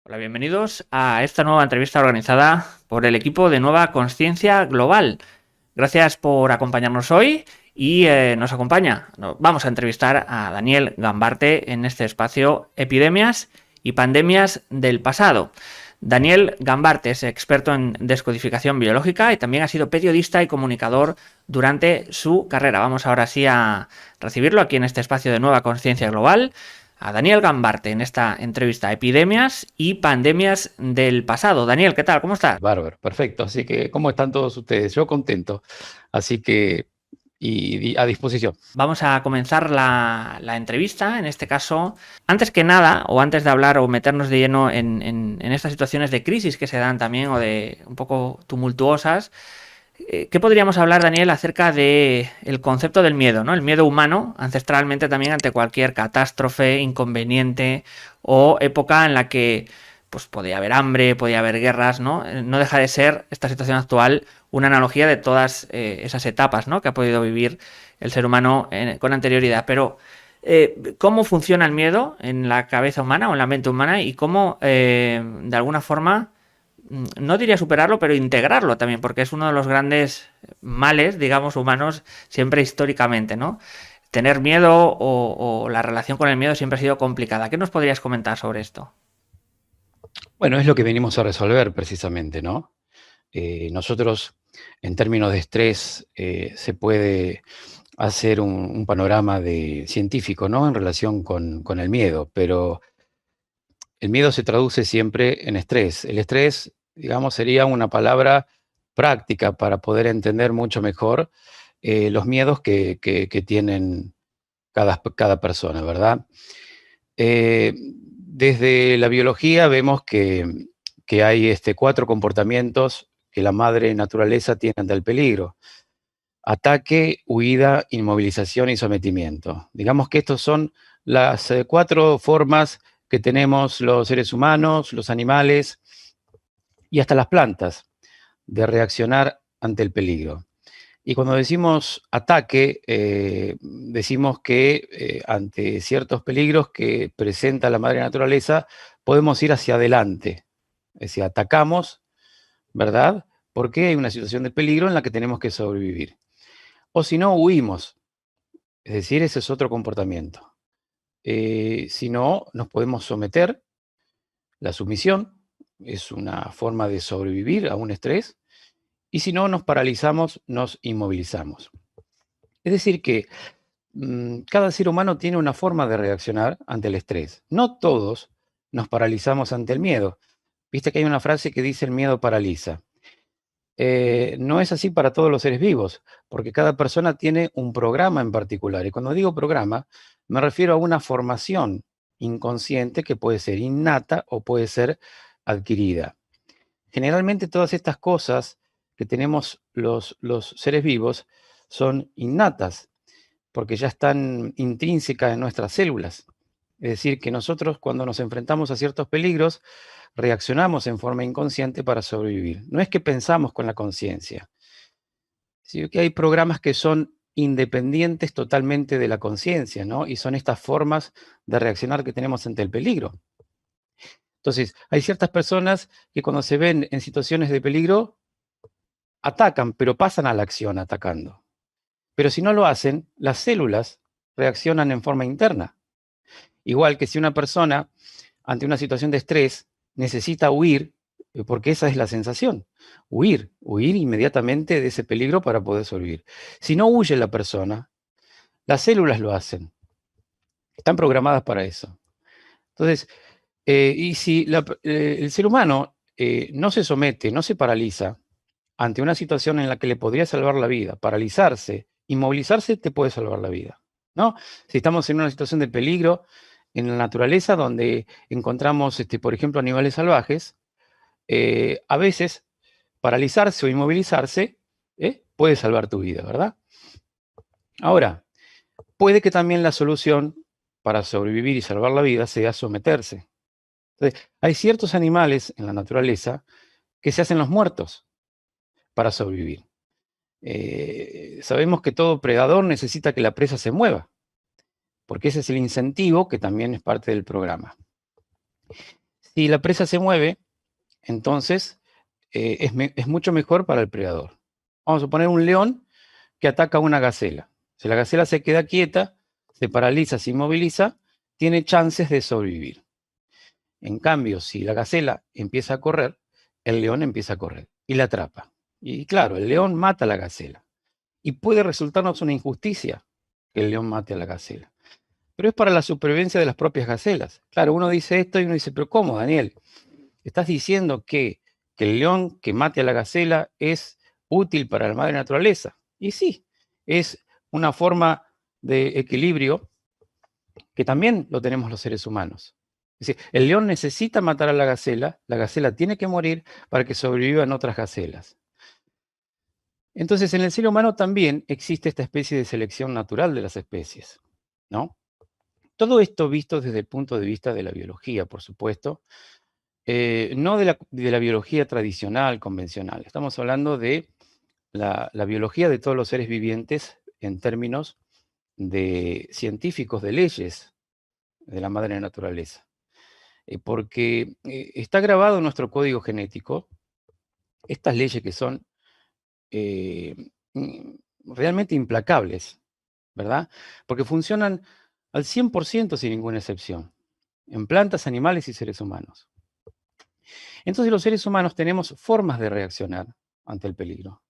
Hola, bienvenidos a esta nueva entrevista organizada por el equipo de Nueva Consciencia Global. Gracias por acompañarnos hoy y vamos a entrevistar a Daniel Gambarte en este espacio Epidemias y Pandemias del Pasado. Daniel Gambarte es experto en descodificación biológica y también ha sido periodista y comunicador durante su carrera. Vamos ahora sí a recibirlo aquí en este espacio de Nueva Consciencia Global. A Daniel Gambarte en esta entrevista Epidemias y Pandemias del Pasado. Daniel, ¿qué tal? ¿Cómo estás? Bárbaro, perfecto. Así que, ¿cómo están todos ustedes? Yo contento. Así que, a disposición. Vamos a comenzar la entrevista, en este caso, antes que nada, o antes de hablar o meternos de lleno en estas situaciones de crisis que se dan también, o de un poco tumultuosas, ¿qué podríamos hablar, Daniel, acerca de el concepto del miedo, ¿no? El miedo humano, ancestralmente también ante cualquier catástrofe, inconveniente o época en la que pues podía haber hambre, podía haber guerras, ¿no? No deja de ser esta situación actual una analogía de todas esas etapas, ¿no? Que ha podido vivir el ser humano con anterioridad. Pero ¿cómo funciona el miedo en la cabeza humana o en la mente humana y cómo de alguna forma no diría superarlo, pero integrarlo también, porque es uno de los grandes males, digamos, humanos, siempre históricamente, ¿no? Tener miedo o la relación con el miedo siempre ha sido complicada. ¿Qué nos podrías comentar sobre esto? Bueno, es lo que venimos a resolver precisamente, ¿no? Nosotros, en términos de estrés, se puede hacer un panorama científico, ¿no? En relación con el miedo, pero el miedo se traduce siempre en estrés. El estrés, digamos, sería una palabra práctica para poder entender mucho mejor los miedos que tienen cada persona, ¿verdad? Desde la biología vemos que hay 4 comportamientos que la madre naturaleza tiene ante el peligro: ataque, huida, inmovilización y sometimiento. Digamos que estos son las 4 formas que tenemos los seres humanos, los animales y hasta las plantas de reaccionar ante el peligro. Y cuando decimos ataque, decimos que ante ciertos peligros que presenta la madre naturaleza, podemos ir hacia adelante. Es decir, atacamos, ¿verdad? Porque hay una situación de peligro en la que tenemos que sobrevivir. O si no, huimos. Es decir, ese es otro comportamiento. Si no, nos podemos someter. La sumisión es una forma de sobrevivir a un estrés. Y si no, nos paralizamos, nos inmovilizamos. Es decir, que cada ser humano tiene una forma de reaccionar ante el estrés. No todos nos paralizamos ante el miedo. Viste que hay una frase que dice: el miedo paraliza. No es así para todos los seres vivos, porque cada persona tiene un programa en particular. Y cuando digo programa, me refiero a una formación inconsciente que puede ser innata o puede ser adquirida. Generalmente todas estas cosas que tenemos los seres vivos son innatas, porque ya están intrínsecas en nuestras células. Es decir, que nosotros, cuando nos enfrentamos a ciertos peligros, reaccionamos en forma inconsciente para sobrevivir. No es que pensamos con la conciencia, sino que hay programas que son independientes totalmente de la conciencia, ¿no? Y son estas formas de reaccionar que tenemos ante el peligro. Entonces, hay ciertas personas que cuando se ven en situaciones de peligro, atacan, pero pasan a la acción atacando. Pero si no lo hacen, las células reaccionan en forma interna. Igual que si una persona, ante una situación de estrés, necesita huir, porque esa es la sensación: huir inmediatamente de ese peligro para poder sobrevivir. Si no huye la persona, las células lo hacen, están programadas para eso. Entonces, y si el ser humano no se somete, no se paraliza ante una situación en la que le podría salvar la vida, paralizarse, inmovilizarse te puede salvar la vida, ¿no? Si estamos en una situación de peligro en la naturaleza donde encontramos, por ejemplo, animales salvajes, a veces paralizarse o inmovilizarse puede salvar tu vida, ¿verdad? Ahora, puede que también la solución para sobrevivir y salvar la vida sea someterse. Entonces, hay ciertos animales en la naturaleza que se hacen los muertos para sobrevivir. Sabemos que todo predador necesita que la presa se mueva, porque ese es el incentivo que también es parte del programa. Si la presa se mueve, entonces es mucho mejor para el predador. Vamos a poner un león que ataca a una gacela. Si la gacela se queda quieta, se paraliza, se inmoviliza, tiene chances de sobrevivir. En cambio, si la gacela empieza a correr, el león empieza a correr y la atrapa. Y claro, el león mata a la gacela. Y puede resultarnos una injusticia que el león mate a la gacela. Pero es para la supervivencia de las propias gacelas. Claro, uno dice esto y uno dice, pero ¿cómo, Daniel? ¿Estás diciendo que el león que mate a la gacela es útil para la madre naturaleza? Y sí, es una forma de equilibrio que también lo tenemos los seres humanos. Es decir, el león necesita matar a la gacela tiene que morir para que sobrevivan otras gacelas. Entonces, en el ser humano también existe esta especie de selección natural de las especies, ¿no? Todo esto visto desde el punto de vista de la biología, por supuesto, no de la biología tradicional, convencional. Estamos hablando de la biología de todos los seres vivientes en términos de científicos de leyes de la madre naturaleza. Porque está grabado en nuestro código genético estas leyes que son realmente implacables, ¿verdad? Porque funcionan al 100% sin ninguna excepción, en plantas, animales y seres humanos. Entonces los seres humanos tenemos formas de reaccionar ante el peligro.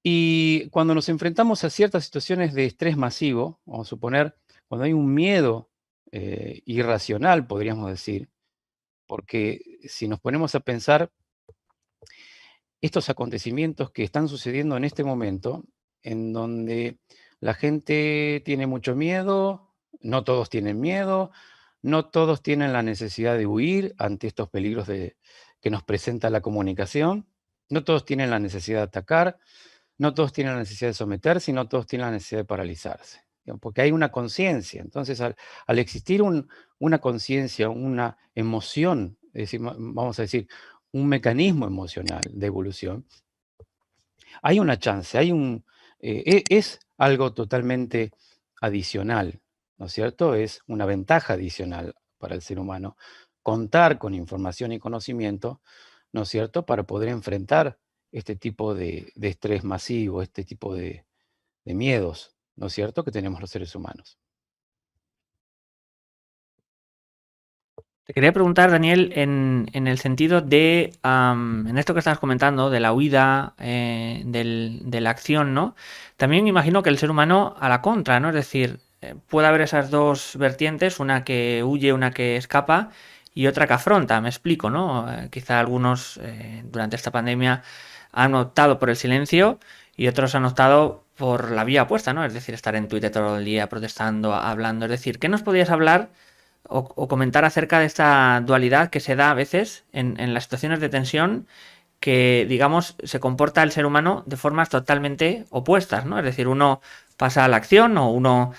Y cuando nos enfrentamos a ciertas situaciones de estrés masivo, vamos a suponer, cuando hay un miedo irracional, podríamos decir, porque si nos ponemos a pensar estos acontecimientos que están sucediendo en este momento, en donde la gente tiene mucho miedo, no todos tienen miedo, no todos tienen la necesidad de huir ante estos peligros que nos presenta la comunicación, no todos tienen la necesidad de atacar, no todos tienen la necesidad de someterse y no todos tienen la necesidad de paralizarse, digamos, porque hay una conciencia. Entonces, al existir una conciencia, una emoción, es decir, vamos a decir, un mecanismo emocional de evolución, hay una chance, es algo totalmente adicional, ¿no es cierto? Es una ventaja adicional para el ser humano contar con información y conocimiento, ¿no es cierto?, para poder enfrentar este tipo de estrés masivo, este tipo de miedos, ¿no es cierto?, que tenemos los seres humanos. Te quería preguntar, Daniel, en el sentido de, en esto que estabas comentando, de la huida, de la acción, ¿no? También me imagino que el ser humano a la contra, ¿no? Es decir, puede haber esas dos vertientes, una que huye, una que escapa y otra que afronta, me explico, ¿no? Quizá algunos durante esta pandemia han optado por el silencio y otros han optado por la vía opuesta, ¿no? Es decir, estar en Twitter todo el día protestando, hablando. Es decir, ¿qué nos podrías hablar o comentar acerca de esta dualidad que se da a veces en las situaciones de tensión que, digamos, se comporta el ser humano de formas totalmente opuestas, ¿no? Es decir, uno pasa a la acción o uno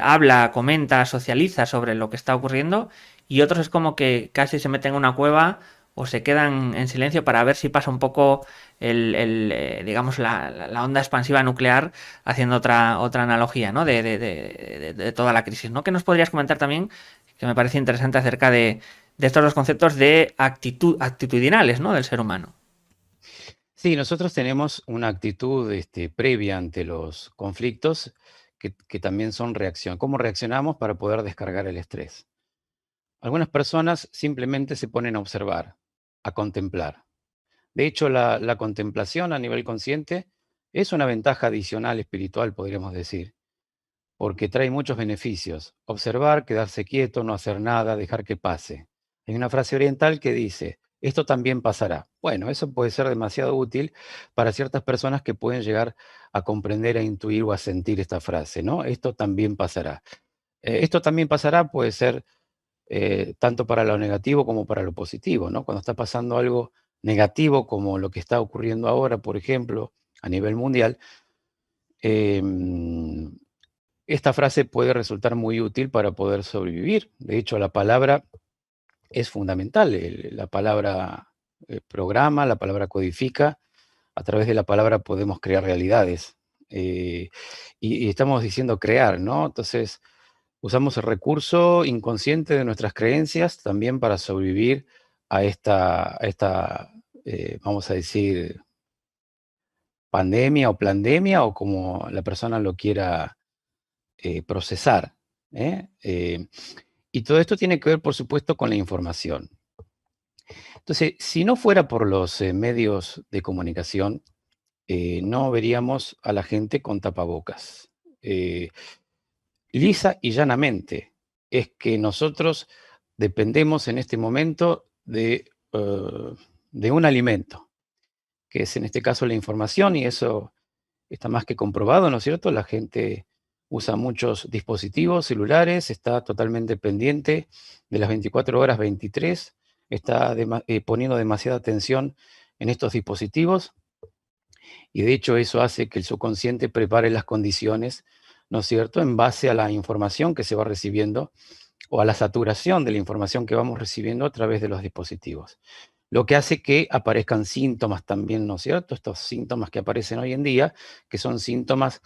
habla, comenta, socializa sobre lo que está ocurriendo y otros es como que casi se meten en una cueva o se quedan en silencio para ver si pasa un poco digamos, la onda expansiva nuclear, haciendo otra analogía, ¿no? De toda la crisis, ¿no? ¿Qué nos podrías comentar también, que me parece interesante, acerca de estos dos conceptos de actitudinales, ¿no?, del ser humano? Sí, nosotros tenemos una actitud previa ante los conflictos que también son reacción. ¿Cómo reaccionamos para poder descargar el estrés? Algunas personas simplemente se ponen a observar, a contemplar. De hecho, la contemplación a nivel consciente es una ventaja adicional espiritual, podríamos decir, porque trae muchos beneficios. Observar, quedarse quieto, no hacer nada, dejar que pase. Hay una frase oriental que dice, esto también pasará. Bueno, eso puede ser demasiado útil para ciertas personas que pueden llegar a comprender, a intuir o a sentir esta frase, ¿no? Esto también pasará. Esto también pasará puede ser tanto para lo negativo como para lo positivo, ¿no? Cuando está pasando algo negativo como lo que está ocurriendo ahora, por ejemplo, a nivel mundial, em, esta frase puede resultar muy útil para poder sobrevivir. De hecho, la palabra es fundamental. La palabra programa, la palabra codifica. A través de la palabra podemos crear realidades. Y estamos diciendo crear, ¿no? Entonces, Usamos el recurso inconsciente de nuestras creencias también para sobrevivir a esta vamos a decir, pandemia o plandemia, o como la persona lo quiera procesar. Y todo esto tiene que ver, por supuesto, con la información. Entonces, si no fuera por los medios de comunicación, no veríamos a la gente con tapabocas. Eh, Lisa y llanamente, es que nosotros dependemos en este momento de un alimento, que es en este caso la información, y eso está más que comprobado, ¿no es cierto? La gente usa muchos dispositivos celulares, está totalmente pendiente de las 24 horas 23, está poniendo demasiada atención en estos dispositivos, y de hecho eso hace que el subconsciente prepare las condiciones, ¿no es cierto?, en base a la información que se va recibiendo o a la saturación de la información que vamos recibiendo a través de los dispositivos. Lo que hace que aparezcan síntomas también, ¿no es cierto? Estos síntomas que aparecen hoy en día, que son síntomas,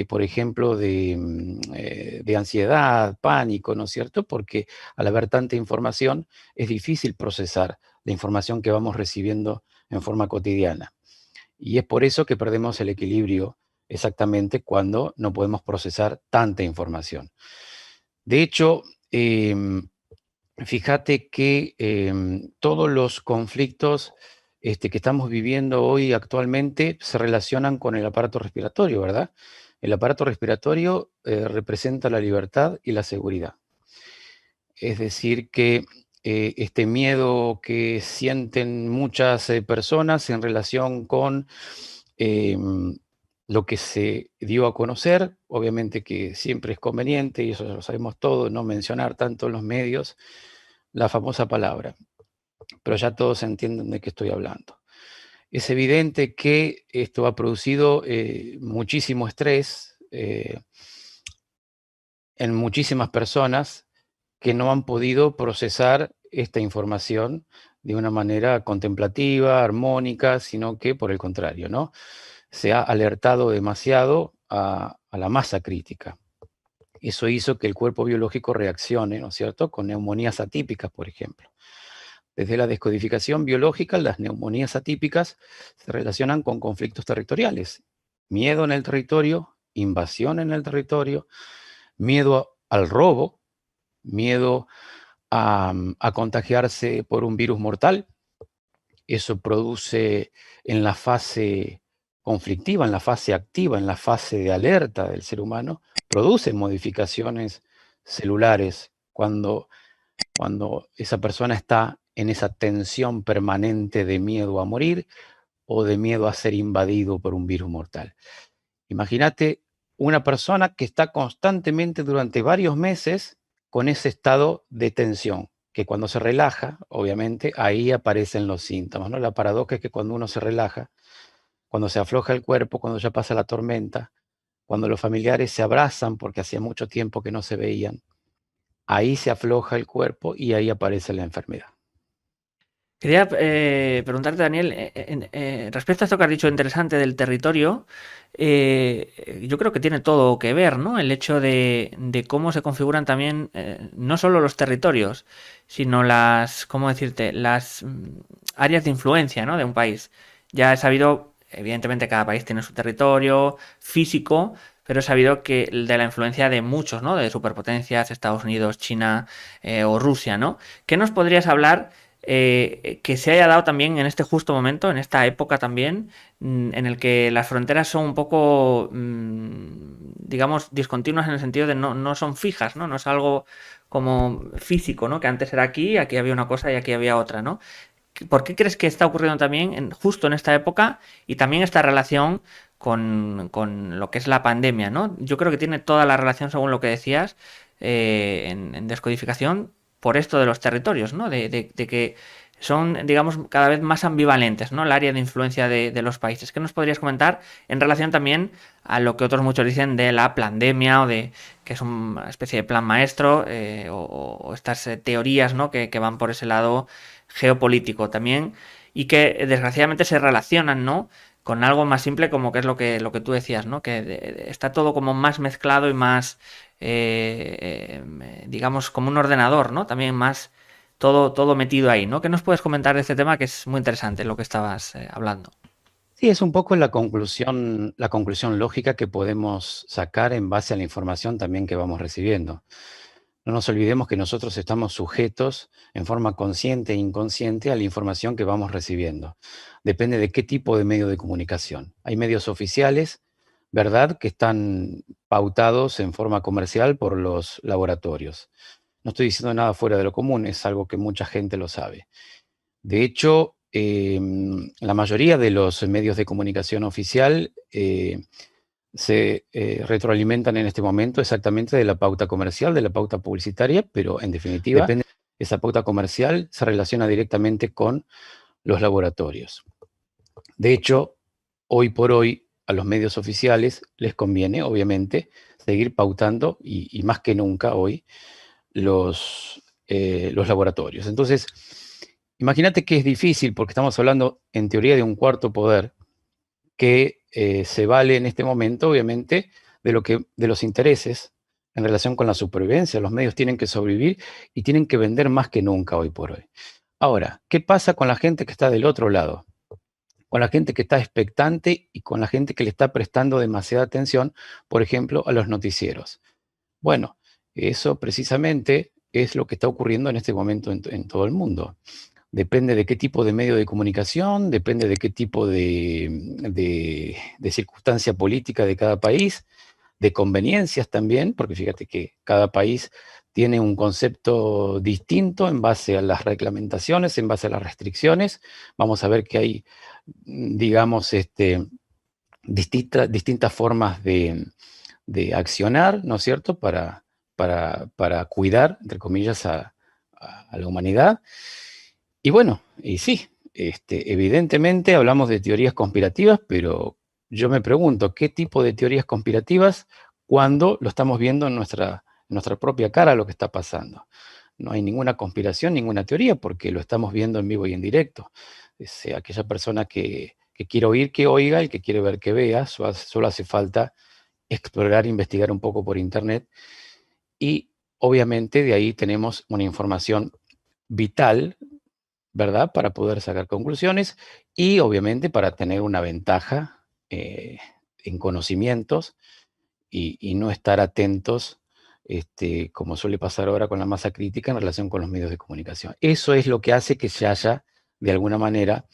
por ejemplo, de ansiedad, pánico, ¿no es cierto? Porque al haber tanta información, es difícil procesar la información que vamos recibiendo en forma cotidiana. Y es por eso que perdemos el equilibrio exactamente cuando no podemos procesar tanta información. De hecho, fíjate que todos los conflictos que estamos viviendo hoy actualmente se relacionan con el aparato respiratorio, ¿verdad? El aparato respiratorio representa la libertad y la seguridad. Es decir, que este miedo que sienten muchas personas en relación con em, lo que se dio a conocer, obviamente que siempre es conveniente, y eso lo sabemos todos, no mencionar tanto en los medios la famosa palabra, pero ya todos entienden de qué estoy hablando. Es evidente que esto ha producido muchísimo estrés en muchísimas personas que no han podido procesar esta información de una manera contemplativa, armónica, sino que por el contrario, ¿no? Se ha alertado demasiado a la masa crítica. Eso hizo que el cuerpo biológico reaccione, ¿no es cierto?, con neumonías atípicas, por ejemplo. Desde la descodificación biológica, las neumonías atípicas se relacionan con conflictos territoriales. Miedo en el territorio, invasión en el territorio, miedo al robo, miedo a contagiarse por un virus mortal. Eso produce en la fase conflictiva, en la fase activa, en la fase de alerta del ser humano, produce modificaciones celulares cuando esa persona está en esa tensión permanente de miedo a morir o de miedo a ser invadido por un virus mortal. Imagínate una persona que está constantemente durante varios meses con ese estado de tensión, que cuando se relaja, obviamente, ahí aparecen los síntomas, ¿no? La paradoja es que cuando uno se relaja, cuando se afloja el cuerpo, cuando ya pasa la tormenta, cuando los familiares se abrazan porque hacía mucho tiempo que no se veían, ahí se afloja el cuerpo y ahí aparece la enfermedad. Quería preguntarte, Daniel, respecto a esto que has dicho interesante del territorio, yo creo que tiene todo que ver, ¿no? El hecho de cómo se configuran también no solo los territorios, sino las, ¿cómo decirte? Las áreas de influencia, ¿no? De un país. Ya he sabido, evidentemente cada país tiene su territorio físico, pero he sabido que de la influencia de muchos, ¿no? De superpotencias, Estados Unidos, China o Rusia, ¿no? ¿Qué nos podrías hablar? Que se haya dado también en este justo momento, en esta época también, en el que las fronteras son un poco, digamos, discontinuas en el sentido de no son fijas, ¿no? No es algo como físico, ¿no? Que antes era aquí había una cosa y aquí había otra, ¿no? ¿Por qué crees que está ocurriendo también justo en esta época y también esta relación con lo que es la pandemia, ¿no? Yo creo que tiene toda la relación, según lo que decías, en descodificación, por esto de los territorios, ¿no? De que son, digamos, cada vez más ambivalentes, ¿no? El área de influencia de los países. ¿Qué nos podrías comentar en relación también a lo que otros muchos dicen de la pandemia o de que es una especie de plan maestro o estas teorías, ¿no? Que van por ese lado geopolítico también y que desgraciadamente se relacionan, ¿no? con algo más simple como que es lo que tú decías, ¿no? Que está todo como más mezclado y más, digamos, como un ordenador, ¿no? También más todo metido ahí, ¿no? ¿Qué nos puedes comentar de este tema que es muy interesante lo que estabas hablando? Sí, es un poco la conclusión lógica que podemos sacar en base a la información también que vamos recibiendo. No nos olvidemos que nosotros estamos sujetos en forma consciente e inconsciente a la información que vamos recibiendo. Depende de qué tipo de medio de comunicación. Hay medios oficiales, ¿verdad?, que están pautados en forma comercial por los laboratorios. No estoy diciendo nada fuera de lo común, es algo que mucha gente lo sabe. De hecho, la mayoría de los medios de comunicación oficial se retroalimentan en este momento exactamente de la pauta comercial, de la pauta publicitaria, pero en definitiva, depende, esa pauta comercial se relaciona directamente con los laboratorios. De hecho, hoy por hoy a los medios oficiales les conviene, obviamente, seguir pautando y más que nunca hoy los laboratorios. Entonces, imagínate que es difícil porque estamos hablando en teoría de un cuarto poder que se vale en este momento, obviamente, de los intereses en relación con la supervivencia. Los medios tienen que sobrevivir y tienen que vender más que nunca hoy por hoy. Ahora, ¿qué pasa con la gente que está del otro lado? Con la gente que está expectante y con la gente que le está prestando demasiada atención, por ejemplo, a los noticieros. Bueno, eso precisamente es lo que está ocurriendo en este momento en todo el mundo. Depende de qué tipo de medio de comunicación, depende de qué tipo de circunstancia política de cada país, de conveniencias también, porque fíjate que cada país tiene un concepto distinto en base a las reglamentaciones, en base a las restricciones. Vamos a ver que hay, digamos, distintas formas de accionar, ¿no es cierto?, para cuidar, entre comillas, a la humanidad. Y bueno, y sí, evidentemente hablamos de teorías conspirativas, pero yo me pregunto, ¿qué tipo de teorías conspirativas cuando lo estamos viendo en nuestra propia cara lo que está pasando? No hay ninguna conspiración, ninguna teoría, porque lo estamos viendo en vivo y en directo. Aquella persona que quiere oír, que oiga, el que quiere ver, que vea, solo hace falta explorar, investigar un poco por internet y obviamente de ahí tenemos una información vital, ¿verdad? Para poder sacar conclusiones y obviamente para tener una ventaja en conocimientos y no estar atentos, como suele pasar ahora con la masa crítica en relación con los medios de comunicación. Eso es lo que hace que se haya, de alguna manera,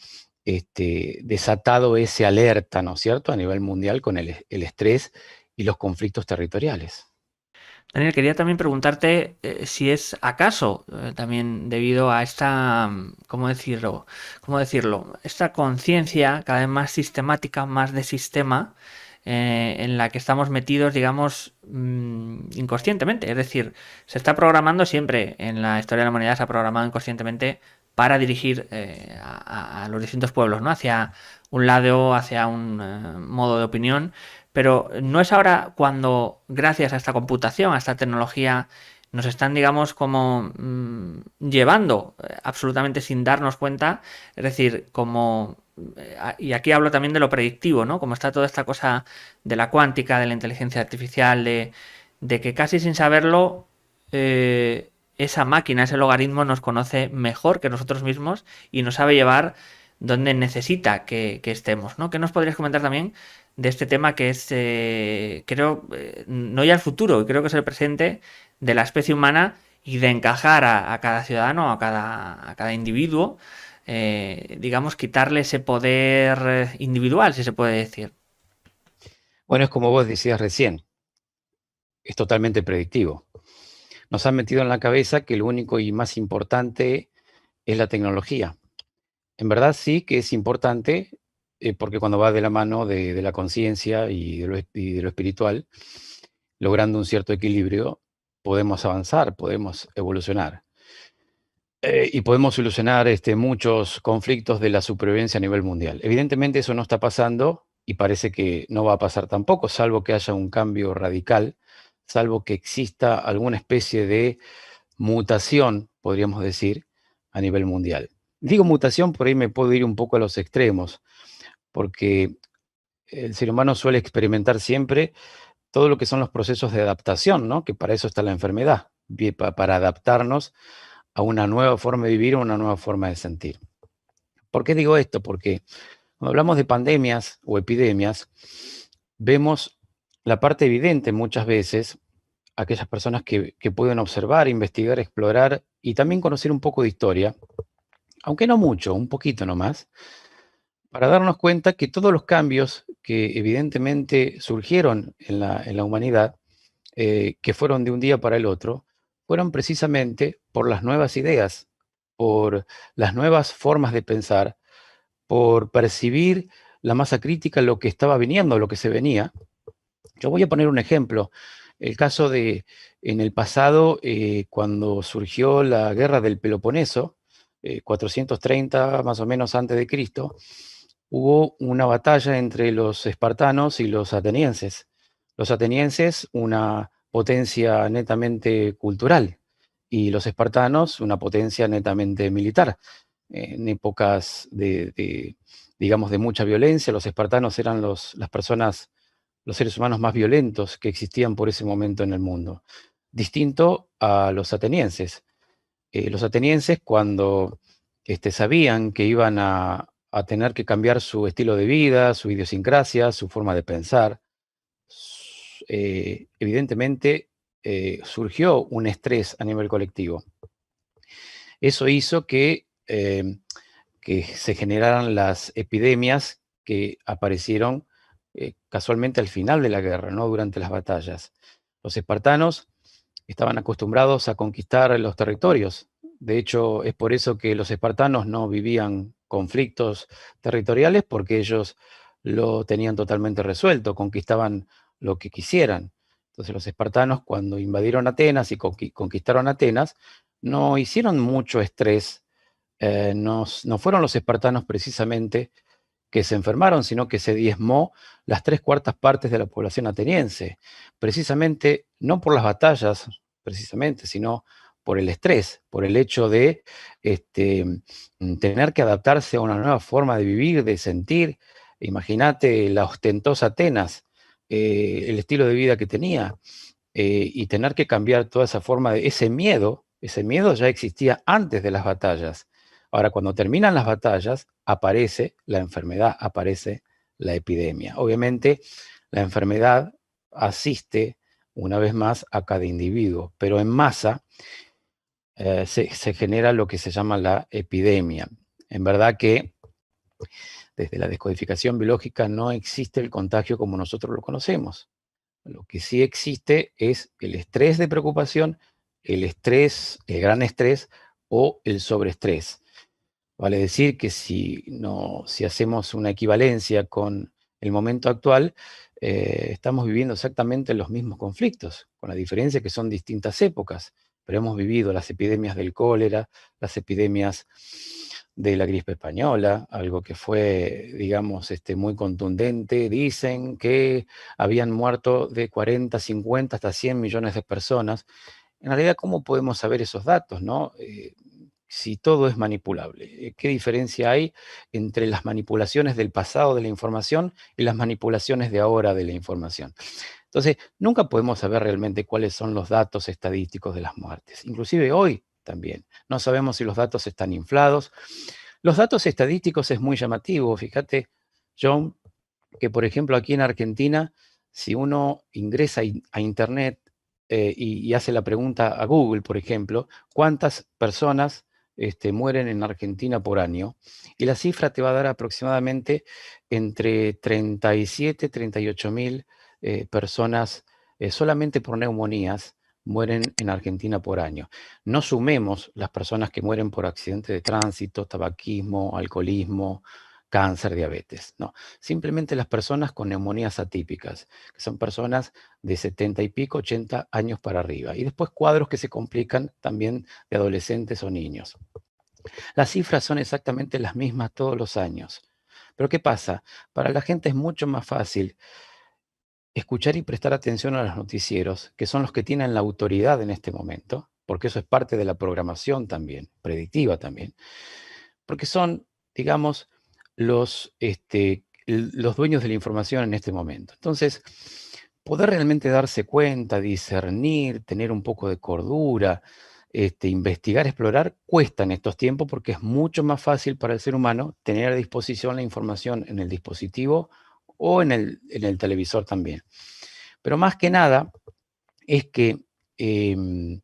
desatado ese alerta, ¿no es cierto?, a nivel mundial con el estrés y los conflictos territoriales. Daniel, quería también preguntarte si es acaso también debido a esta, ¿cómo decirlo? ¿Cómo decirlo? Esta conciencia cada vez más sistemática, más de sistema, en la que estamos metidos, digamos, inconscientemente. Es decir, se está programando siempre, en la historia de la humanidad se ha programado inconscientemente para dirigir a los distintos pueblos, ¿no? Hacia un lado, hacia un modo de opinión. Pero no es ahora cuando, gracias a esta computación, a esta tecnología, nos están, digamos, como llevando absolutamente sin darnos cuenta, es decir, como, y aquí hablo también de lo predictivo, ¿no? Como está toda esta cosa de la cuántica, de la inteligencia artificial, de que casi sin saberlo, esa máquina, ese logaritmo nos conoce mejor que nosotros mismos y nos sabe llevar donde necesita que estemos, ¿no? ¿Qué nos podrías comentar también de este tema que es, creo, no ya el futuro, creo que es el presente de la especie humana y de encajar a cada ciudadano, a cada individuo, digamos, quitarle ese poder individual, si se puede decir? Bueno, es como vos decías recién, es totalmente predictivo. Nos han metido en la cabeza que lo único y más importante es la tecnología. En verdad sí que es importante, porque cuando va de la mano de la conciencia y de lo espiritual, logrando un cierto equilibrio, podemos avanzar, podemos evolucionar. Y podemos solucionar muchos conflictos de la supervivencia a nivel mundial. Evidentemente eso no está pasando y parece que no va a pasar tampoco, salvo que haya un cambio radical, salvo que exista alguna especie de mutación, podríamos decir, a nivel mundial. Digo mutación, por ahí me puedo ir un poco a los extremos. porque el ser humano suele experimentar siempre todo lo que son los procesos de adaptación, ¿no? Que para eso está la enfermedad, para adaptarnos a una nueva forma de vivir, a una nueva forma de sentir. ¿Por qué digo esto? Porque cuando hablamos de pandemias o epidemias, vemos la parte evidente muchas veces, aquellas personas que pueden observar, investigar, explorar y también conocer un poco de historia, aunque no mucho, un poquito nomás, para darnos cuenta que todos los cambios que evidentemente surgieron en la humanidad, que fueron de un día para el otro, fueron precisamente por las nuevas ideas, por las nuevas formas de pensar, por percibir la masa crítica, lo que estaba viniendo, lo que se venía. Yo voy a poner un ejemplo. El caso de en el pasado, cuando surgió la guerra del Peloponeso, 430 más o menos antes de Cristo, hubo una batalla entre los espartanos y los atenienses. Los atenienses, una potencia netamente cultural, y los espartanos, una potencia netamente militar. En épocas digamos, de mucha violencia, los espartanos eran las personas, los seres humanos más violentos que existían por ese momento en el mundo. Distinto a los atenienses. Los atenienses, cuando sabían que iban a tener que cambiar su estilo de vida, su idiosincrasia, su forma de pensar, evidentemente surgió un estrés a nivel colectivo. Eso hizo que se generaran las epidemias que aparecieron casualmente al final de la guerra, no durante las batallas. Los espartanos estaban acostumbrados a conquistar los territorios. De hecho, es por eso que los espartanos no vivían conflictos territoriales, porque ellos lo tenían totalmente resuelto, conquistaban lo que quisieran. Entonces los espartanos, cuando invadieron Atenas y conquistaron Atenas, no hicieron mucho estrés. No fueron los espartanos precisamente que se enfermaron, sino que se diezmó las 3/4 partes de la población ateniense, precisamente no por las batallas, precisamente, sino por el estrés, por el hecho de tener que adaptarse a una nueva forma de vivir, de sentir. Imagínate la ostentosa Atenas, el estilo de vida que tenía, y tener que cambiar toda esa forma de ese miedo ya existía antes de las batallas. Ahora, cuando terminan las batallas, aparece la enfermedad, aparece la epidemia. Obviamente, la enfermedad asiste una vez más a cada individuo, pero en masa se genera lo que se llama la epidemia. En verdad que desde la descodificación biológica no existe el contagio como nosotros lo conocemos. Lo que sí existe es el estrés de preocupación, el estrés, el gran estrés o el sobreestrés. Vale decir que si hacemos una equivalencia con el momento actual, estamos viviendo exactamente los mismos conflictos, con la diferencia que son distintas épocas, pero hemos vivido las epidemias del cólera, las epidemias de la gripe española, algo que fue, digamos, muy contundente. Dicen que habían muerto de 40, 50 hasta 100 millones de personas. En realidad, ¿cómo podemos saber esos datos, no? Si todo es manipulable. ¿Qué diferencia hay entre las manipulaciones del pasado de la información y las manipulaciones de ahora de la información? Entonces, nunca podemos saber realmente cuáles son los datos estadísticos de las muertes. Inclusive hoy también. No sabemos si los datos están inflados. Los datos estadísticos es muy llamativo. Fíjate, John, que por ejemplo aquí en Argentina, si uno ingresa a Internet y hace la pregunta a Google, por ejemplo, ¿cuántas personas mueren en Argentina por año? Y la cifra te va a dar aproximadamente entre 37 y 38 mil personas solamente por neumonías mueren en Argentina por año. No sumemos las personas que mueren por accidente de tránsito, tabaquismo, alcoholismo, cáncer, diabetes. No, simplemente las personas con neumonías atípicas, que son personas de 70 y pico, 80 años para arriba. Y después cuadros que se complican también de adolescentes o niños. Las cifras son exactamente las mismas todos los años. Pero ¿qué pasa? Para la gente es mucho más fácil escuchar y prestar atención a los noticieros, que son los que tienen la autoridad en este momento, porque eso es parte de la programación también, predictiva también, porque son, digamos, los dueños de la información en este momento. Entonces, poder realmente darse cuenta, discernir, tener un poco de cordura, investigar, explorar, cuesta en estos tiempos porque es mucho más fácil para el ser humano tener a disposición la información en el dispositivo o en el televisor también. Pero más que nada es que em,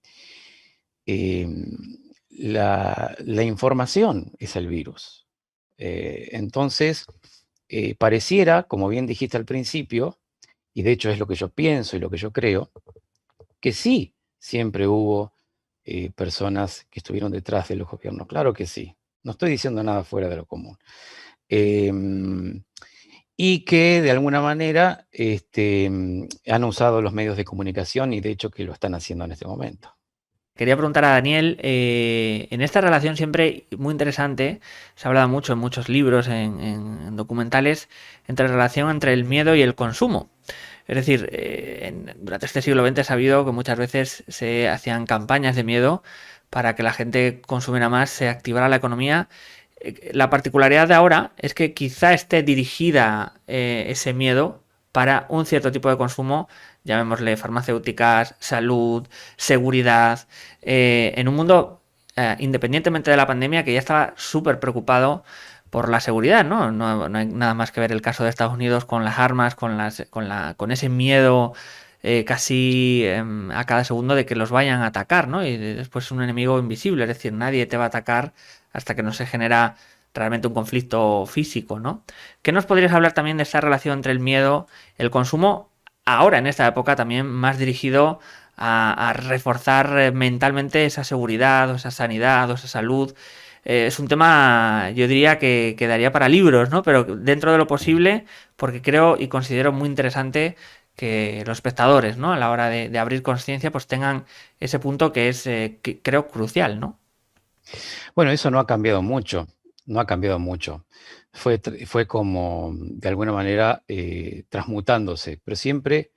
la información es el virus. Entonces, pareciera, como bien dijiste al principio, y de hecho es lo que yo pienso y lo que yo creo, que sí, siempre hubo personas que estuvieron detrás de los gobiernos. Claro que sí. No estoy diciendo nada fuera de lo común. Y que de alguna manera han usado los medios de comunicación y de hecho que lo están haciendo en este momento. Quería preguntar a Daniel, en esta relación siempre muy interesante, se ha hablado mucho en muchos libros, en documentales, entre la relación entre el miedo y el consumo. Es decir, durante este siglo XX he sabido que muchas veces se hacían campañas de miedo para que la gente consumiera más, se activara la economía. La particularidad de ahora es que quizá esté dirigida ese miedo para un cierto tipo de consumo, llamémosle farmacéuticas, salud, seguridad, en un mundo, independientemente de la pandemia, que ya estaba súper preocupado por la seguridad, ¿no? No hay nada más que ver el caso de Estados Unidos con las armas, con ese miedo casi a cada segundo de que los vayan a atacar, ¿no? Y después es un enemigo invisible, es decir, nadie te va a atacar hasta que no se genera realmente un conflicto físico, ¿no? ¿Qué nos podrías hablar también de esta relación entre el miedo, el consumo, ahora en esta época también más dirigido a reforzar mentalmente esa seguridad o esa sanidad o esa salud? Es un tema, yo diría que quedaría para libros, ¿no? Pero dentro de lo posible, porque creo y considero muy interesante que los espectadores, ¿no? A la hora de abrir conciencia, pues tengan ese punto que es, creo, crucial, ¿no? Bueno, eso no ha cambiado mucho, no ha cambiado mucho. Fue como, de alguna manera, transmutándose, pero siempre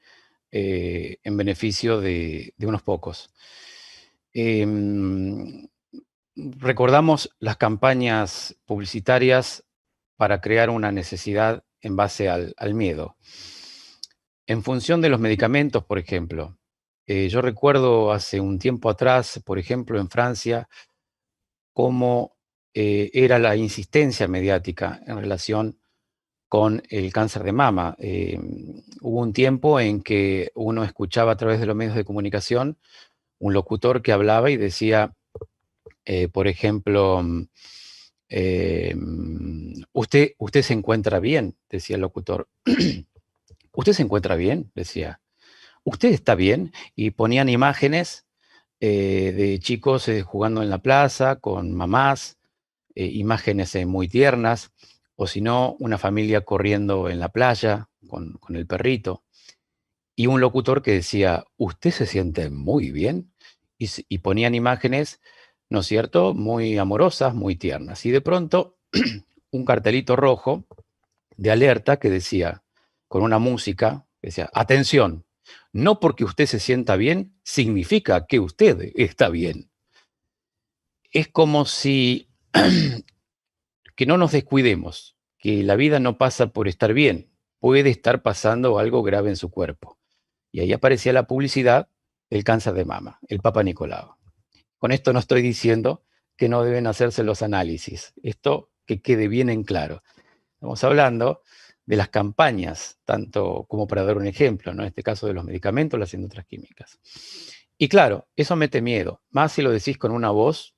en beneficio de unos pocos. Em, Recordamos las campañas publicitarias para crear una necesidad en base al miedo. En función de los medicamentos, por ejemplo, yo recuerdo hace un tiempo atrás, por ejemplo, en Francia, cómo era la insistencia mediática en relación con el cáncer de mama. Hubo un tiempo en que uno escuchaba a través de los medios de comunicación un locutor que hablaba y decía, por ejemplo, usted se encuentra bien, decía el locutor. ¿Usted se encuentra bien? Decía. ¿Usted está bien? Y ponían imágenes de chicos jugando en la plaza con mamás, imágenes muy tiernas, o si no, una familia corriendo en la playa con el perrito. Y un locutor que decía, ¿usted se siente muy bien? Y ponían imágenes, ¿no es cierto?, muy amorosas, muy tiernas. Y de pronto, un cartelito rojo de alerta que decía, con una música, que decía, atención, no porque usted se sienta bien, significa que usted está bien. Es como si que no nos descuidemos, que la vida no pasa por estar bien, puede estar pasando algo grave en su cuerpo. Y ahí aparecía la publicidad del cáncer de mama, el Papa Nicolau. Con esto no estoy diciendo que no deben hacerse los análisis, esto que quede bien en claro. Estamos hablando de las campañas, tanto como para dar un ejemplo, ¿no? En este caso de los medicamentos, las industrias químicas. Y claro, eso mete miedo, más si lo decís con una voz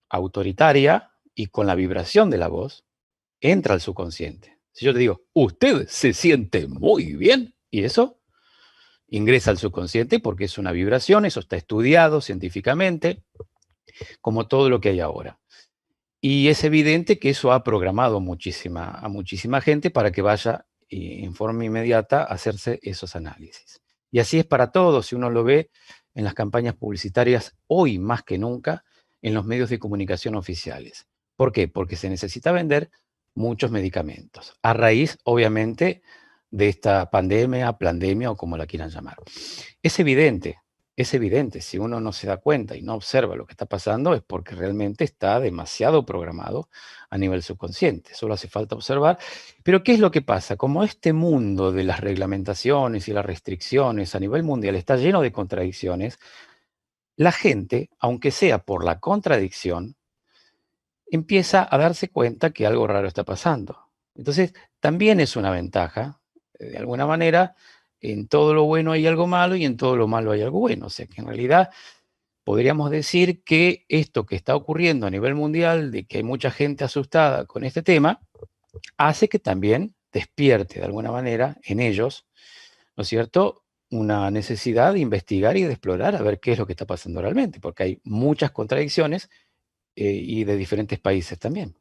autoritaria y con la vibración de la voz, entra al subconsciente. Si yo te digo, usted se siente muy bien, y eso ingresa al subconsciente porque es una vibración, eso está estudiado científicamente, como todo lo que hay ahora. Y es evidente que eso ha programado a muchísima gente para que vaya en forma inmediata a hacerse esos análisis. Y así es para todos, si uno lo ve en las campañas publicitarias, hoy más que nunca, en los medios de comunicación oficiales. ¿Por qué? Porque se necesita vender muchos medicamentos, a raíz, obviamente, de esta pandemia, plandemia o como la quieran llamar. Es evidente, es evidente. Si uno no se da cuenta y no observa lo que está pasando, es porque realmente está demasiado programado a nivel subconsciente. Solo hace falta observar. Pero ¿qué es lo que pasa? Como este mundo de las reglamentaciones y las restricciones a nivel mundial está lleno de contradicciones, la gente, aunque sea por la contradicción, empieza a darse cuenta que algo raro está pasando. Entonces, también es una ventaja, de alguna manera, en todo lo bueno hay algo malo y en todo lo malo hay algo bueno. O sea que en realidad podríamos decir que esto que está ocurriendo a nivel mundial, de que hay mucha gente asustada con este tema, hace que también despierte de alguna manera en ellos, ¿no es cierto?, una necesidad de investigar y de explorar a ver qué es lo que está pasando realmente, porque hay muchas contradicciones y de diferentes países también.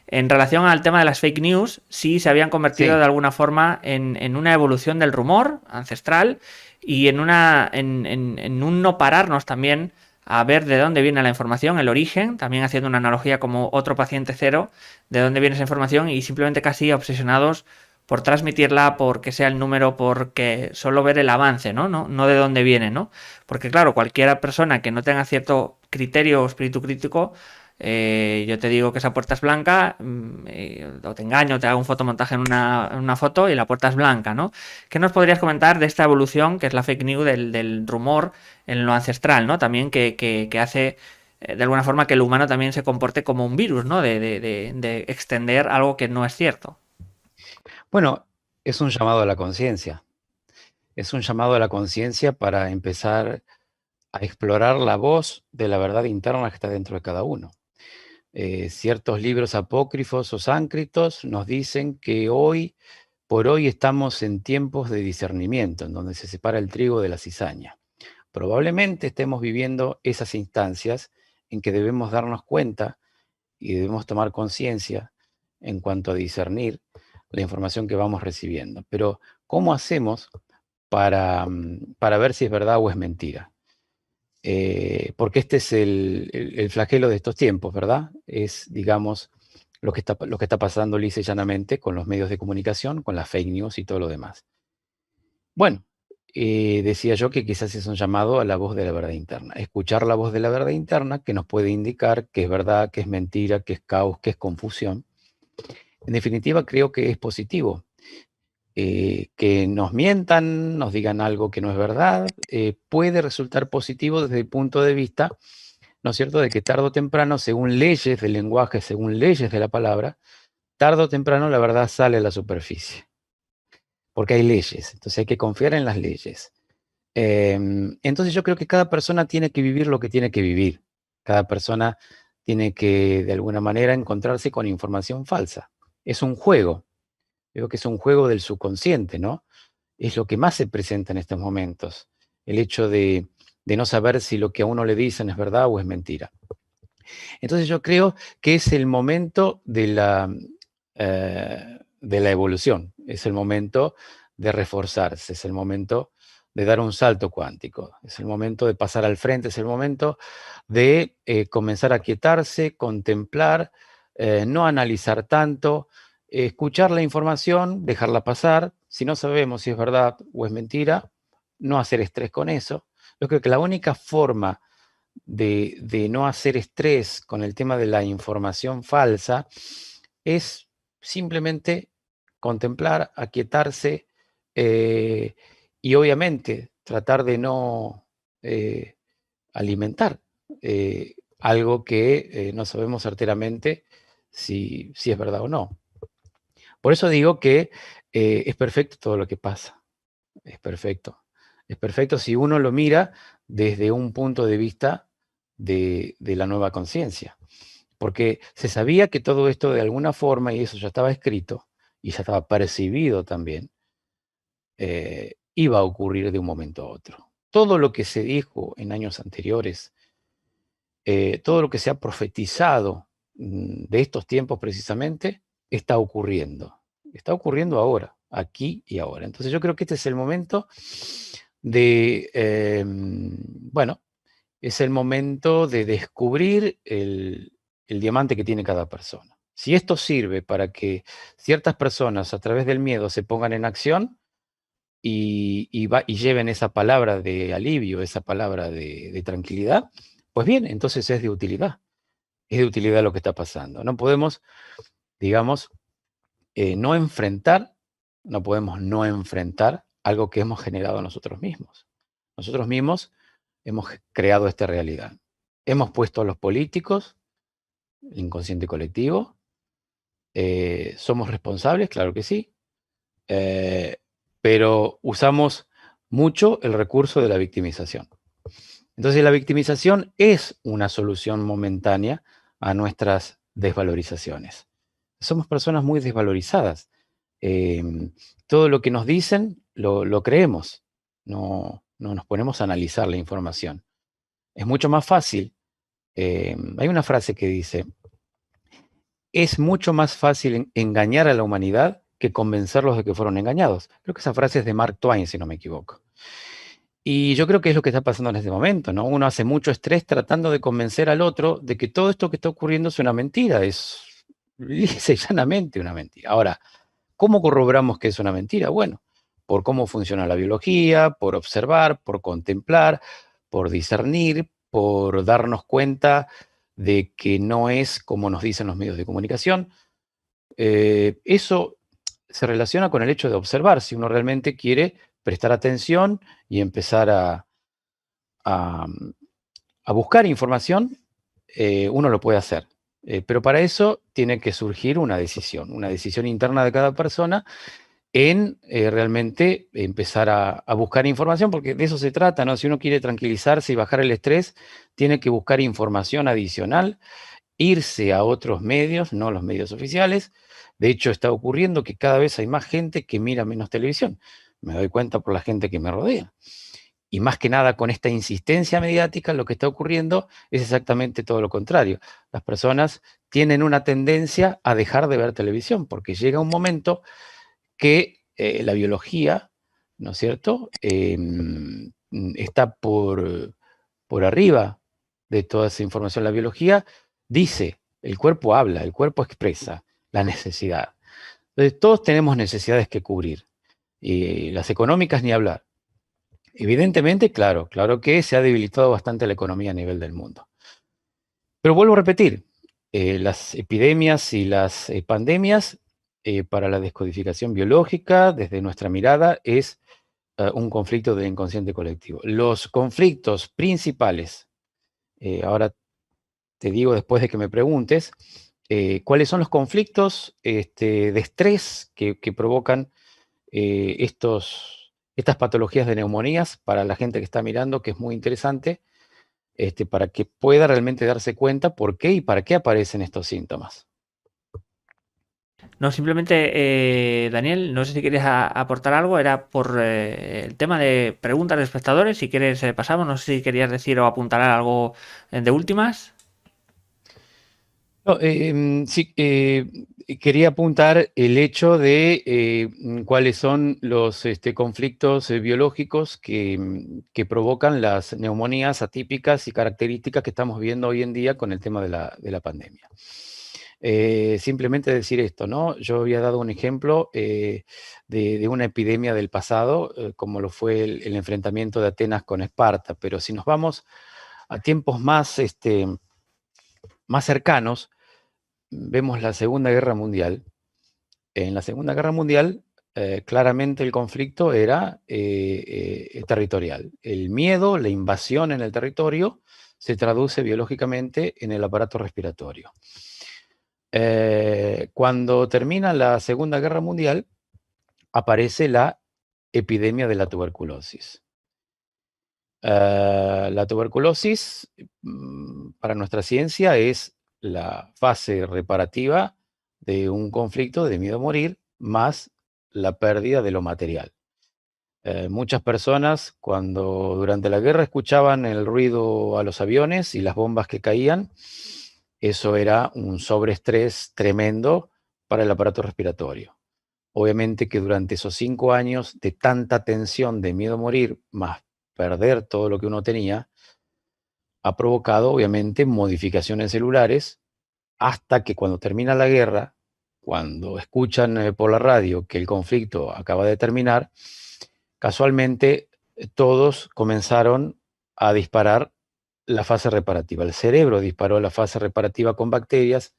En relación al tema de las fake news, sí se habían convertido Sí, de alguna forma en una evolución del rumor ancestral y en un no pararnos también a ver de dónde viene la información, el origen, también haciendo una analogía como otro paciente cero, de dónde viene esa información y simplemente casi obsesionados por transmitirla, porque sea el número, porque solo ver el avance, ¿no? No de dónde viene, ¿no? Porque claro, cualquier persona que no tenga cierto criterio o espíritu crítico, yo te digo que esa puerta es blanca, o te engaño, te hago un fotomontaje en una foto y la puerta es blanca, ¿no? ¿Qué nos podrías comentar de esta evolución, que es la fake news del rumor en lo ancestral, ¿no? También que hace de alguna forma que el humano también se comporte como un virus, ¿no? De extender algo que no es cierto. bueno, es un llamado a la conciencia. Es un llamado a la conciencia para empezar a explorar la voz de la verdad interna que está dentro de cada uno. Ciertos libros apócrifos o sánscritos nos dicen que hoy, por hoy, estamos en tiempos de discernimiento, en donde se separa el trigo de la cizaña. Probablemente estemos viviendo esas instancias en que debemos darnos cuenta y debemos tomar conciencia en cuanto a discernir la información que vamos recibiendo. Pero, ¿cómo hacemos para ver si es verdad o es mentira? Porque este es el flagelo de estos tiempos, ¿verdad? Es, digamos, lo que está pasando lisa y llanamente con los medios de comunicación, con las fake news y todo lo demás. Bueno, decía yo que quizás es un llamado a la voz de la verdad interna. Escuchar la voz de la verdad interna que nos puede indicar qué es verdad, qué es mentira, qué es caos, qué es confusión. En definitiva, creo que es positivo. Que nos mientan, nos digan algo que no es verdad, puede resultar positivo desde el punto de vista, ¿no es cierto?, de que tarde o temprano, según leyes del lenguaje, según leyes de la palabra, tarde o temprano la verdad sale a la superficie, porque hay leyes, entonces hay que confiar en las leyes. Entonces yo creo que cada persona tiene que vivir lo que tiene que vivir. Cada persona tiene que, de alguna manera, encontrarse con información falsa. Es un juego. Creo que es un juego del subconsciente, ¿no? Es lo que más se presenta en estos momentos. El hecho de no saber si lo que a uno le dicen es verdad o es mentira. Entonces yo creo que es el momento de la evolución, es el momento de reforzarse, es el momento de dar un salto cuántico, es el momento de pasar al frente, es el momento de comenzar a quietarse, contemplar, no analizar tanto, escuchar la información, dejarla pasar. Si no sabemos si es verdad o es mentira, no hacer estrés con eso. Yo creo que la única forma de no hacer estrés con el tema de la información falsa es simplemente contemplar, aquietarse eh, y obviamente tratar de no alimentar algo que no sabemos certeramente si es verdad o no. Por eso digo que es perfecto todo lo que pasa, es perfecto. Es perfecto si uno lo mira desde un punto de vista de la nueva conciencia. Porque se sabía que todo esto de alguna forma, y eso ya estaba escrito, y ya estaba percibido también, iba a ocurrir de un momento a otro. Todo lo que se dijo en años anteriores, todo lo que se ha profetizado de estos tiempos precisamente, está ocurriendo. Está ocurriendo ahora, aquí y ahora. Entonces yo creo que este es el momento bueno, es el momento de descubrir el diamante que tiene cada persona. Si esto sirve para que ciertas personas a través del miedo se pongan en acción y lleven esa palabra de alivio, esa palabra de tranquilidad, pues bien, entonces es de utilidad. Es de utilidad lo que está pasando. No podemos, digamos, no podemos no enfrentar algo que hemos generado nosotros mismos. Nosotros mismos hemos creado esta realidad. Hemos puesto a los políticos, el inconsciente colectivo. ¿Somos responsables? Claro que sí. Pero usamos mucho el recurso de la victimización. Entonces la victimización es una solución momentánea a nuestras desvalorizaciones. Somos personas muy desvalorizadas. Todo lo que nos dicen lo creemos, no nos ponemos a analizar la información. Es mucho más fácil. Hay una frase que dice, es mucho más fácil engañar a la humanidad que convencerlos de que fueron engañados. Creo que esa frase es de Mark Twain, si no me equivoco. Y yo creo que es lo que está pasando en este momento, ¿no? Uno hace mucho estrés tratando de convencer al otro de que todo esto que está ocurriendo es una mentira, es lisa y llanamente una mentira. Ahora, ¿cómo corroboramos que es una mentira? Bueno, por cómo funciona la biología, por observar, por contemplar, por discernir, por darnos cuenta de que no es como nos dicen los medios de comunicación. Eso se relaciona con el hecho de observar, si uno realmente quiere prestar atención y empezar a, a buscar información, uno lo puede hacer. Pero para eso tiene que surgir una decisión interna de cada persona en realmente empezar a buscar información, porque de eso se trata, ¿no? Si uno quiere tranquilizarse y bajar el estrés, tiene que buscar información adicional, irse a otros medios, no los medios oficiales. De hecho, está ocurriendo que cada vez hay más gente que mira menos televisión. Me doy cuenta por la gente que me rodea. Y más que nada con esta insistencia mediática, lo que está ocurriendo es exactamente todo lo contrario. Las personas tienen una tendencia a dejar de ver televisión, porque llega un momento que la biología, ¿no es cierto?, está por arriba de toda esa información. La biología dice, el cuerpo habla, el cuerpo expresa la necesidad. Entonces, todos tenemos necesidades que cubrir, y las económicas ni hablar. Evidentemente, claro que se ha debilitado bastante la economía a nivel del mundo. Pero vuelvo a repetir, las epidemias y las pandemias para la descodificación biológica, desde nuestra mirada, es un conflicto del inconsciente colectivo. Los conflictos principales, ahora te digo después de que me preguntes, cuáles son los conflictos de estrés que provocan estas patologías de neumonías para la gente que está mirando, que es muy interesante, para que pueda realmente darse cuenta por qué y para qué aparecen estos síntomas. No, simplemente, Daniel, no sé si querías aportar algo, era por el tema de preguntas de espectadores, si quieres pasamos, no sé si querías decir o apuntar algo de últimas. No, sí, quería apuntar el hecho de cuáles son los conflictos biológicos que provocan las neumonías atípicas y características que estamos viendo hoy en día con el tema de la pandemia. Simplemente decir esto, ¿no? Yo había dado un ejemplo de una epidemia del pasado, como lo fue el enfrentamiento de Atenas con Esparta, pero si nos vamos a tiempos más cercanos, vemos la Segunda Guerra Mundial. En la Segunda Guerra Mundial, claramente el conflicto era territorial. El miedo, la invasión en el territorio, se traduce biológicamente en el aparato respiratorio. Cuando termina la Segunda Guerra Mundial, aparece la epidemia de la tuberculosis. La tuberculosis, para nuestra ciencia, es la fase reparativa de un conflicto de miedo a morir, más la pérdida de lo material. Muchas personas, cuando durante la guerra escuchaban el ruido a los aviones y las bombas que caían, eso era un sobreestrés tremendo para el aparato respiratorio. Obviamente que durante esos 5 años de tanta tensión, de miedo a morir, más perder todo lo que uno tenía, ha provocado obviamente modificaciones celulares, hasta que cuando termina la guerra, cuando escuchan por la radio que el conflicto acaba de terminar, casualmente todos comenzaron a disparar la fase reparativa. El cerebro disparó la fase reparativa con bacterias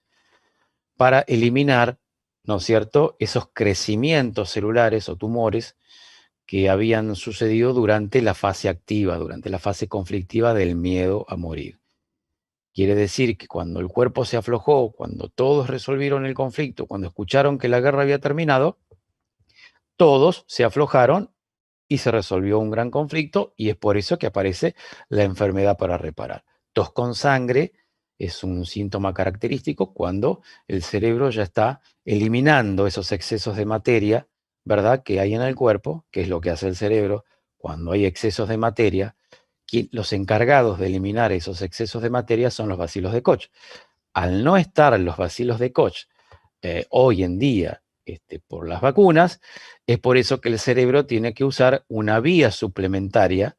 para eliminar, ¿no es cierto?, esos crecimientos celulares o tumores que habían sucedido durante la fase activa, durante la fase conflictiva del miedo a morir. Quiere decir que cuando el cuerpo se aflojó, cuando todos resolvieron el conflicto, cuando escucharon que la guerra había terminado, todos se aflojaron y se resolvió un gran conflicto, y es por eso que aparece la enfermedad para reparar. Tos con sangre es un síntoma característico cuando el cerebro ya está eliminando esos excesos de materia, ¿verdad?, que hay en el cuerpo, que es lo que hace el cerebro cuando hay excesos de materia. Los encargados de eliminar esos excesos de materia son los bacilos de Koch. Al no estar los bacilos de Koch hoy en día por las vacunas, es por eso que el cerebro tiene que usar una vía suplementaria,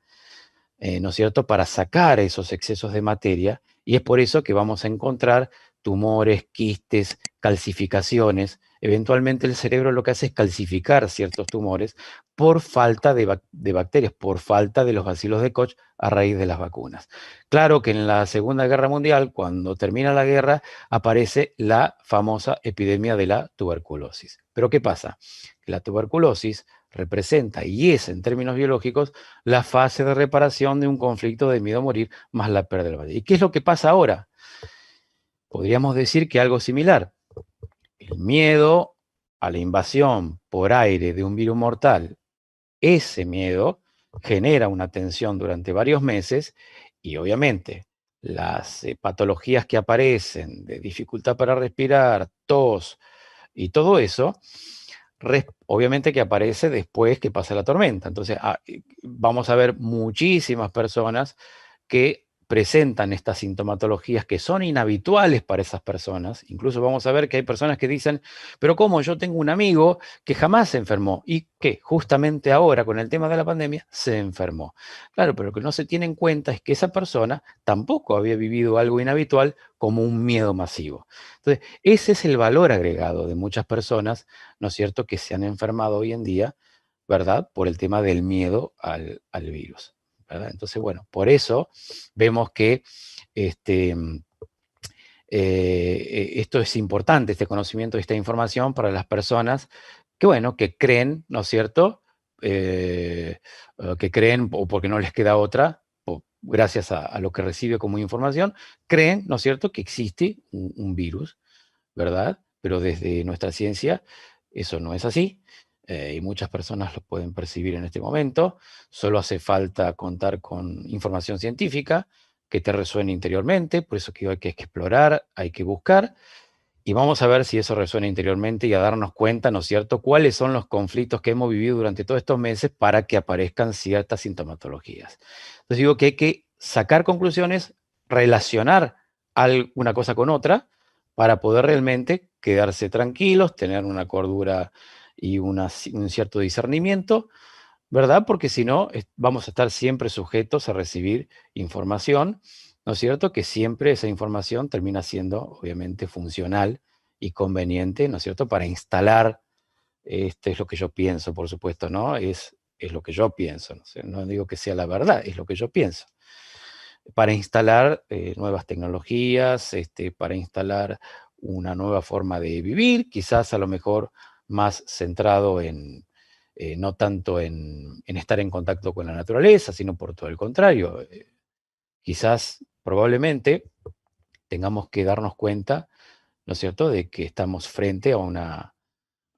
¿no es cierto?, para sacar esos excesos de materia, y es por eso que vamos a encontrar tumores, quistes, calcificaciones. Eventualmente el cerebro lo que hace es calcificar ciertos tumores por falta de bacterias, por falta de los bacilos de Koch a raíz de las vacunas. Claro que en la Segunda Guerra Mundial, cuando termina la guerra, aparece la famosa epidemia de la tuberculosis. Pero ¿qué pasa? La tuberculosis representa, y es en términos biológicos, la fase de reparación de un conflicto de miedo a morir más la pérdida de la vida. ¿Y qué es lo que pasa ahora? Podríamos decir que algo similar. El miedo a la invasión por aire de un virus mortal, ese miedo genera una tensión durante varios meses, y obviamente las patologías que aparecen de dificultad para respirar, tos y todo eso, obviamente que aparece después que pasa la tormenta. Entonces, vamos a ver muchísimas personas que presentan estas sintomatologías que son inhabituales para esas personas. Incluso vamos a ver que hay personas que dicen, pero ¿cómo? Yo tengo un amigo que jamás se enfermó y que justamente ahora con el tema de la pandemia se enfermó. Claro, pero lo que no se tiene en cuenta es que esa persona tampoco había vivido algo inhabitual como un miedo masivo. Entonces, ese es el valor agregado de muchas personas, ¿no es cierto?, que se han enfermado hoy en día, ¿verdad?, por el tema del miedo al virus, ¿verdad? Entonces, bueno, por eso vemos que esto es importante, este conocimiento, esta información para las personas que, bueno, que creen, ¿no es cierto?, que creen, o porque no les queda otra, o gracias a lo que recibe como información, creen, ¿no es cierto?, que existe un virus, ¿verdad? Pero desde nuestra ciencia eso no es así, y muchas personas lo pueden percibir en este momento. Solo hace falta contar con información científica que te resuene interiormente, por eso que hay que explorar, hay que buscar, y vamos a ver si eso resuena interiormente y a darnos cuenta, ¿no es cierto?, cuáles son los conflictos que hemos vivido durante todos estos meses para que aparezcan ciertas sintomatologías. Entonces digo que hay que sacar conclusiones, relacionar una cosa con otra, para poder realmente quedarse tranquilos, tener una cordura y un cierto discernimiento, ¿verdad? Porque si no, vamos a estar siempre sujetos a recibir información, ¿no es cierto?, que siempre esa información termina siendo, obviamente, funcional y conveniente, ¿no es cierto?, para instalar, es lo que yo pienso, por supuesto, ¿no? Es lo que yo pienso, no sé, no digo que sea la verdad, es lo que yo pienso. Para instalar nuevas tecnologías, para instalar una nueva forma de vivir, quizás a lo mejor más centrado en, no tanto en estar en contacto con la naturaleza, sino por todo el contrario. Quizás, probablemente, tengamos que darnos cuenta, ¿no es cierto?, de que estamos frente a,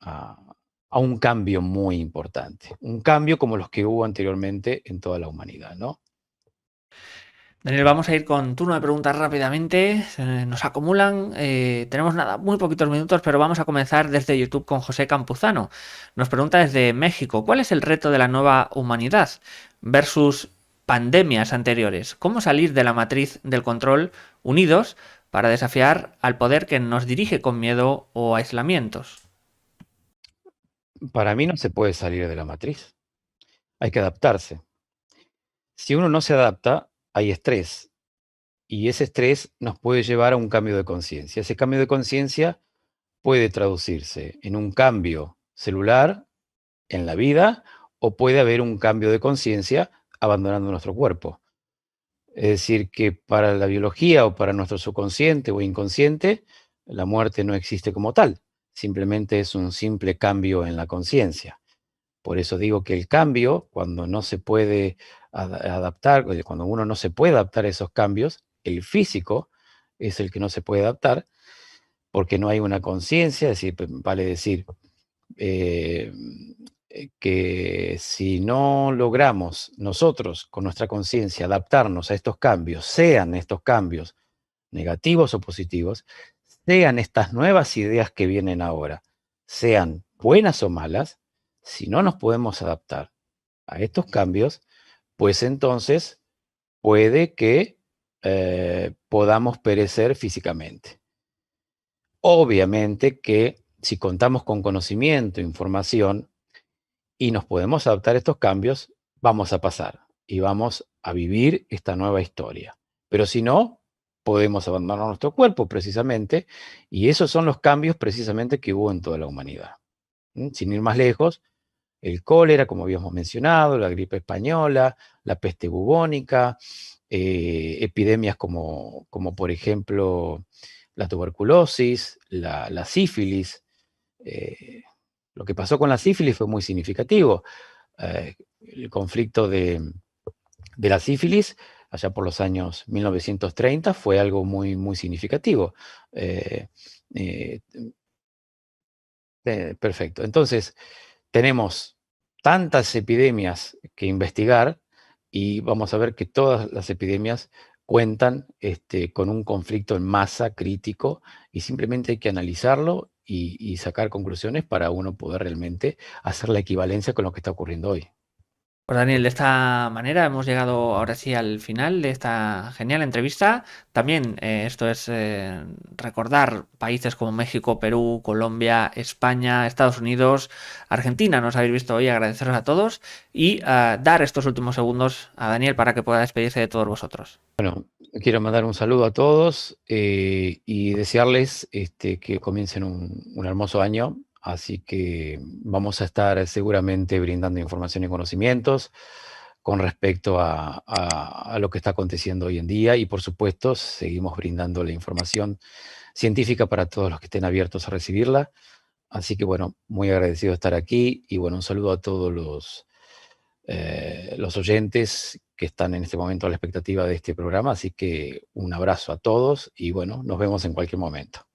a un cambio muy importante. Un cambio como los que hubo anteriormente en toda la humanidad, ¿no? Daniel, vamos a ir con turno de preguntas rápidamente. Nos acumulan. Tenemos nada, muy poquitos minutos, pero vamos a comenzar desde YouTube con José Campuzano. Nos pregunta desde México: ¿cuál es el reto de la nueva humanidad versus pandemias anteriores? ¿Cómo salir de la matriz del control unidos para desafiar al poder que nos dirige con miedo o aislamientos? Para mí no se puede salir de la matriz. Hay que adaptarse. Si uno no se adapta, hay estrés. Y ese estrés nos puede llevar a un cambio de conciencia. Ese cambio de conciencia puede traducirse en un cambio celular en la vida o puede haber un cambio de conciencia abandonando nuestro cuerpo. Es decir, que para la biología o para nuestro subconsciente o inconsciente, la muerte no existe como tal, simplemente es un simple cambio en la conciencia. Por eso digo que el cambio, cuando no se puede adaptar, cuando uno no se puede adaptar a esos cambios, el físico es el que no se puede adaptar, porque no hay una conciencia, es decir, vale decir, eh, que si no logramos nosotros con nuestra conciencia adaptarnos a estos cambios, sean estos cambios negativos o positivos, sean estas nuevas ideas que vienen ahora, sean buenas o malas, si no nos podemos adaptar a estos cambios, pues entonces puede que podamos perecer físicamente. Obviamente que si contamos con conocimiento, información, y nos podemos adaptar a estos cambios, vamos a pasar y vamos a vivir esta nueva historia. Pero si no, podemos abandonar nuestro cuerpo precisamente, y esos son los cambios precisamente que hubo en toda la humanidad. Sin ir más lejos, el cólera, como habíamos mencionado, la gripe española, la peste bubónica, epidemias como por ejemplo la tuberculosis, la sífilis. Lo que pasó con la sífilis fue muy significativo. El conflicto de la sífilis, allá por los años 1930, fue algo muy, muy significativo. Perfecto. Entonces, tenemos tantas epidemias que investigar y vamos a ver que todas las epidemias cuentan con un conflicto en masa crítico y simplemente hay que analizarlo y sacar conclusiones para uno poder realmente hacer la equivalencia con lo que está ocurriendo hoy. Pues Daniel, de esta manera hemos llegado ahora sí al final de esta genial entrevista. También esto es recordar países como México, Perú, Colombia, España, Estados Unidos, Argentina. Nos habéis visto hoy, agradeceros a todos y dar estos últimos segundos a Daniel para que pueda despedirse de todos vosotros. Bueno, quiero mandar un saludo a todos y desearles que comiencen un hermoso año. Así que vamos a estar seguramente brindando información y conocimientos con respecto a lo que está aconteciendo hoy en día y por supuesto seguimos brindando la información científica para todos los que estén abiertos a recibirla. Así que bueno, muy agradecido de estar aquí y bueno, un saludo a todos los oyentes que están en este momento a la expectativa de este programa. Así que un abrazo a todos y bueno, nos vemos en cualquier momento.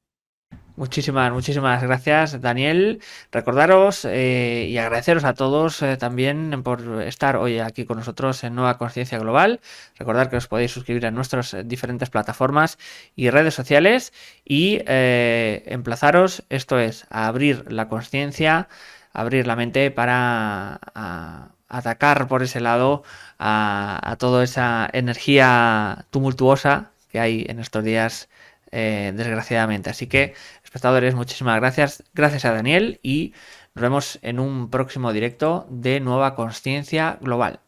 Muchísimas gracias, Daniel. Recordaros y agradeceros a todos también por estar hoy aquí con nosotros en Nueva Conciencia Global. Recordad que os podéis suscribir a nuestras diferentes plataformas y redes sociales y emplazaros, esto es, a abrir la conciencia, abrir la mente para atacar por ese lado a toda esa energía tumultuosa que hay en estos días, desgraciadamente. Así que, espectadores, muchísimas gracias. Gracias a Daniel y nos vemos en un próximo directo de Nueva Conciencia Global.